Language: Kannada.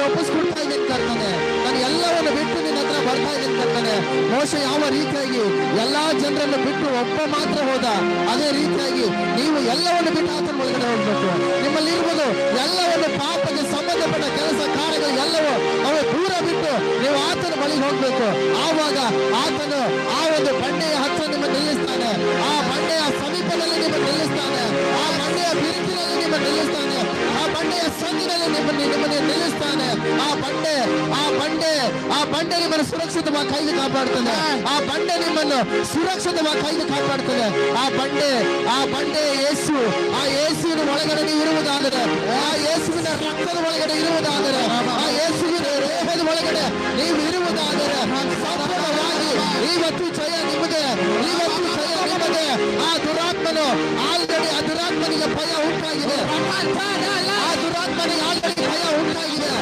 ಒಪ್ಪಿಸ್ಕೊಡ್ತಾ ಇದ್ದೇನೆ ಕರ್ತನೆ. ನಾನು ಎಲ್ಲವನ್ನು ಬಿಟ್ಟು ನಿನ್ನ ಹತ್ರ ಬರ್ತಾ ಇದ್ದೇನೆ ಕರ್ತನೆ. ಮೋಶೆ ಯಾವ ರೀತಿಯಾಗಿ ಎಲ್ಲಾ ಜನರನ್ನು ಬಿಟ್ಟು ಒಬ್ಬ ಮಾತ್ರ ಹೋದ, ಅದೇ ರೀತಿಯಾಗಿ ನೀವು ಎಲ್ಲವನ್ನು ಬಿಟ್ಟು ಆತನ ಒಳಗಡೆ ಹೋಗ್ಬೇಕು. ನಿಮ್ಮಲ್ಲಿ ಇರ್ಬೋದು ಎಲ್ಲವನ್ನು ಪಾಪಕ್ಕೆ ಸಂಬಂಧಪಟ್ಟ ಕೆಲಸ ಕಾರ್ಯಗಳು ಎಲ್ಲವೂ ಅವು ದೂರ ಬಿಟ್ಟು ನೀವು ಆತನ ಬಳಿಗೆ ಹೋಗ್ಬೇಕು. ಆವಾಗ ಆತನು ಆ ಒಂದು ಬಂಡೆಯ ಹತ್ರ ನಿಮ್ಮ ನಿಲ್ಲಿಸ್ತಾನೆ, ಆ ಬಂಡೆಯ ಸಮೀಪದಲ್ಲಿ ನಿಮ್ಮ ನಿಲ್ಲಿಸ್ತಾನೆ, ಆ ಬಂಡೆಯ ಬಿರುಕಿನಲ್ಲಿ ನಿಮ್ಮ ನಿಲ್ಲಿಸ್ತಾನೆ, ಆ ಬಂಡೆಯ ಸಂದಿನಲ್ಲಿ ನಿಮ್ಮನ್ನು ನಿಲ್ಲಿಸ್ತಾನೆ. ಆ ಬಂಡೆ ನಿಮ್ಮನ್ನು ಸುರಕ್ಷಿತವಾಗಿ ಕೈದು ಕಾಪಾಡ್ತಾನೆ. ಆ ಬಂಡೆ ನಿಮ್ಮನ್ನು ಸುರಕ್ಷಿತವಾಗಿ ಕೈದು ಕಾಪಾಡ್ತಾನೆ. ಆ ಬಂಡೆ ಯೇಸು. ಆ ಯೇಸುವಿನ ಒಳಗಡೆ ನೀವು ಇರುವುದಾದರೆ, ಆ ಯೇಸುವಿನ ರಕ್ತದ ಒಳಗಡೆ ಇರುವುದಾದರೆ, ಆ ಯೇಸುವಿನ ದೇಹದ ಒಳಗಡೆ ನೀವು ಇರುವುದಾದರೆ ಸಂಪೂರ್ಣವಾಗಿ ಇವತ್ತು ಜಯ ನಿಮಗೆ, ಇವತ್ತು ಜಯ ನಿಮಗೆ. ಆ ದುರಾತ್ಮನು ಆಲ್ರೆಡಿ, ಆ ದುರಾತ್ಮನಿಗೆ ಭಯ ಉಂಟಾಗಿದೆ, ಆ ದುರಾತ್ಮನಿಗೆ ಆಲ್ರೆಡಿ ಭಯ ಉಂಟಾಗಿದೆ.